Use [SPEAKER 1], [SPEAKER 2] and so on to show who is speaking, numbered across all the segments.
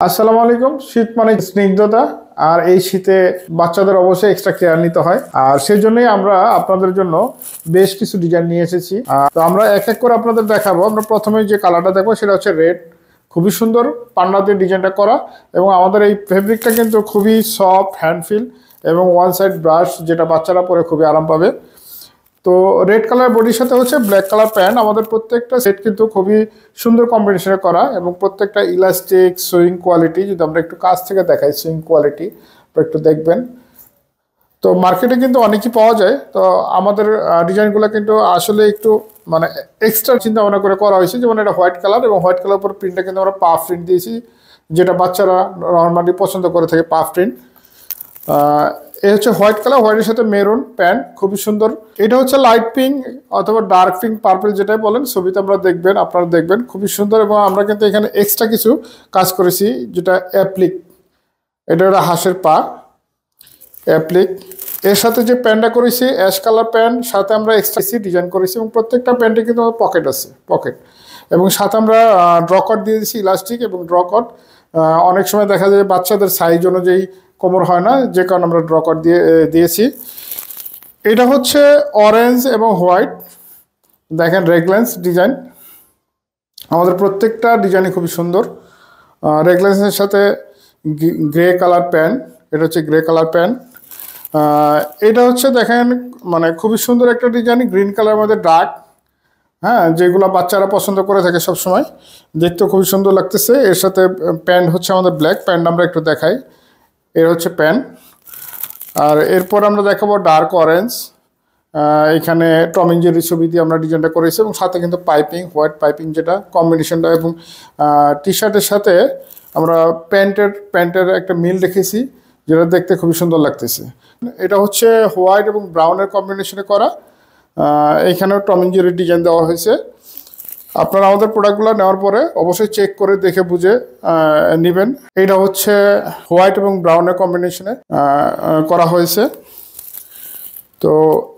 [SPEAKER 1] আসসালামু আলাইকুম। শীত মানে স্নিগ্ধতা, আর এই শীতে বাচ্চাদের অবশ্যই এক্সট্রা কেয়ার নিতে হয়, আর সেই জন্যই আমরা আপনাদের জন্য বেশ কিছু ডিজাইন নিয়ে এসেছি। তো আমরা এক এক করে আপনাদের দেখাবো। আমরা প্রথমে যে কালারটা দেখবো সেটা হচ্ছে রেড। খুবই সুন্দর পান্না দিয়ে ডিজাইনটা করা, এবং আমাদের এই ফেব্রিকটা কিন্তু খুবই সফট হ্যান্ড ফিল, এবং ওয়ান সাইড ব্রাশ, যেটা বাচ্চারা পরে খুবই আরাম পাবে। তো রেড কালার বডির সাথে হচ্ছে ব্ল্যাক কালার প্যান্ট। আমাদের প্রত্যেকটা সেট কিন্তু খুবই সুন্দর কম্বিনেশনে করা, এবং প্রত্যেকটা ইলাস্টিক সুইং কোয়ালিটি। যদি আমরা একটু কাছ থেকে দেখাই সুইং কোয়ালিটি একটু দেখবেন, তো মার্কেটে কিন্তু অনেকই পাওয়া যায়। তো আমাদের ডিজাইনগুলো কিন্তু আসলে একটু মানে এক্সট্রা চিন্তা ভাবনা করে করা হয়েছে। যেমন এটা হোয়াইট কালার, এবং হোয়াইট কালার উপর প্রিন্টটা কিন্তু আমরা পাফ প্রিন্ট দিয়েছি, যেটা বাচ্চারা নর্মালি পছন্দ করে থাকে, পাফ প্রিন্ট। এই হচ্ছে হোয়াইট কালার, হোয়াইটের সাথে মেরুন প্যান্ট, খুবই সুন্দর। এটা হচ্ছে লাইট পিঙ্ক অথবা ডার্ক পিঙ্ক পার্পল, যেটাই বলেন, ছবিতে আমরা দেখবেন, আপনারা দেখবেন, খুবই সুন্দর। এবং আমরা কিন্তু এখানে এক্সট্রা কিছু কাজ করেছি, যেটা অ্যাপ্লিক। এটা একটা হাঁসের পা অ্যাপ্লিক। এর সাথে যে প্যান্টটা করেছি অ্যাশ কালার প্যান্ট, সাথে আমরা এক্সট্রা ডিজাইন করেছি, এবং প্রত্যেকটা প্যান্টে কিন্তু পকেট আছে, পকেট। এবং সাথে আমরা ড্রকট দিয়ে দিয়েছি, ইলাস্টিক এবং ড্রকট। অনেক সময় দেখা যায় বাচ্চাদের সাইজ অনুযায়ী কোমর হয় না, যে কারণে আমরা ড্রকট দিয়েছি। এটা হচ্ছে অরেঞ্জ এবং হোয়াইট, দেখেন রেগলেন্স ডিজাইন। আমাদের প্রত্যেকটা ডিজাইনই খুবই সুন্দর। রেগলেন্সের সাথে গ্রে কালার প্যান্ট, এটা হচ্ছে গ্রে কালার প্যান্ট। এটা হচ্ছে দেখেন মানে খুবই সুন্দর একটা ডিজাইন, গ্রিন কালারের মধ্যে ডার্ক, হ্যাঁ, যেগুলো বাচ্চারা পছন্দ করে থাকে সবসময়, দেখতে খুবই সুন্দর লাগতেছে। এর সাথে প্যান্ট হচ্ছে আমাদের ব্ল্যাক প্যান্ট, আমরা একটু দেখাই। এর হচ্ছে প্যান্ট। আর এরপর আমরা দেখাবো ডার্ক অরেঞ্জ। এখানে টম এন্ড জেরি ছবি দিয়ে আমরা ডিজাইনটা করেছি, এবং সাথে কিন্তু পাইপিং, হোয়াইট পাইপিং, যেটা কম্বিনেশনটা। এবং টি শার্টের সাথে আমরা প্যান্টের একটা মিল রেখেছি, যেটা দেখতে খুবই সুন্দর লাগতেছে। এটা হচ্ছে হোয়াইট এবং ব্রাউনের কম্বিনেশনে করা। এইখানেও টম এন্ড জেরি ডিজাইন দেওয়া হয়েছে। আপনারা আমাদের প্রোডাক্টগুলো নেওয়ার পরে অবশ্যই চেক করে দেখে বুঝে নেবেন। এটা হচ্ছে হোয়াইট এবং ব্রাউনের কম্বিনেশনে করা হয়েছে। তো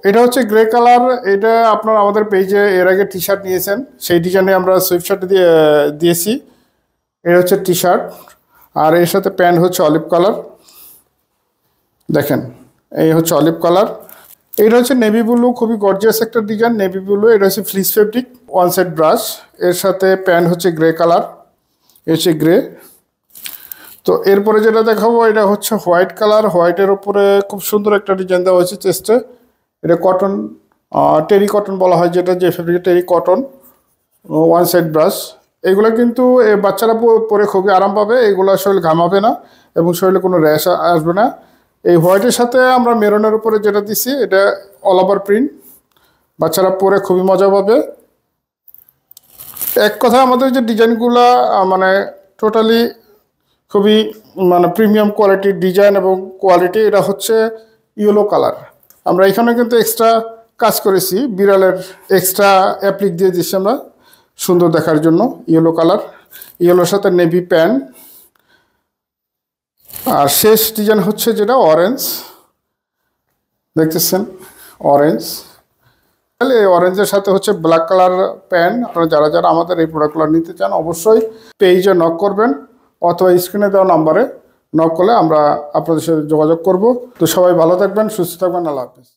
[SPEAKER 1] এটা হচ্ছে গ্রে কালার। এটা আপনারা আমাদের পেজে এর আগে টি শার্ট নিয়েছেন, সেই ডিজাইনে আমরা সুইফট শার্ট দিয়েছি। এটা হচ্ছে টি শার্ট, আর এর সাথে প্যান্ট হচ্ছে অলিভ কালার, দেখেন এই হচ্ছে অলিভ কালার। এটা হচ্ছে নেভি ব্লু, খুবই গর্জিয়াস একটা ডিজাইন, নেভি ব্লু। এটা হচ্ছে fleece fabric, one side brush. এর সাথে প্যান্ট হচ্ছে গ্রে কালার, এ হচ্ছে গ্রে। তো এরপরে যেটা দেখাবো এটা হচ্ছে হোয়াইট কালার। হোয়াইটের উপরে খুব সুন্দর একটা ডিজাইন দেওয়া হয়েছে চেস্টে। এটা কটন, টেরি কটন বলা হয়, যেটা যে ফেব্রিক টেরি কটন, ওয়ান সাইড ব্রাশ। এগুলো কিন্তু বাচ্চারা পরে খুবই আরাম পাবে, এগুলো শরীর ঘামাবে না, এবং শরীরে কোনো র্যাশ আসবে না। এই হোয়াইটের সাথে আমরা মেরুনের উপরে যেটা দিচ্ছি, এটা অল ওভার প্রিন্ট, বাচ্চারা পরে খুবই মজা পাবে। এক কথা আমাদের যে ডিজাইনগুলো মানে টোটালি খুবই মানে প্রিমিয়াম কোয়ালিটির ডিজাইন এবং কোয়ালিটি। এটা হচ্ছে ইয়েলো কালার। আমরা এখানে কিন্তু এক্সট্রা কাজ করেছি, বিড়ালের এক্সট্রা অ্যাপ্লিক দিয়ে দিচ্ছি আমরা সুন্দর দেখার জন্য। ইয়েলো কালার, ইয়েলোর সাথে নেভি প্যান্ট। আর শেষ ডিজাইন হচ্ছে যেটা অরেঞ্জ, দেখতেছেন অরেঞ্জ। তাহলে এই অরেঞ্জের সাথে হচ্ছে ব্ল্যাক কালার প্যান্ট। আপনারা যারা যারা আমাদের এই প্রোডাক্টগুলো নিতে চান অবশ্যই পেজে নক করবেন, অথবা স্ক্রিনে দেওয়া নাম্বারে নক করলে আমরা আপনাদের সাথে যোগাযোগ করব। তো সবাই ভালো থাকবেন, সুস্থ থাকবেন, আল্লাহ হাফেজ।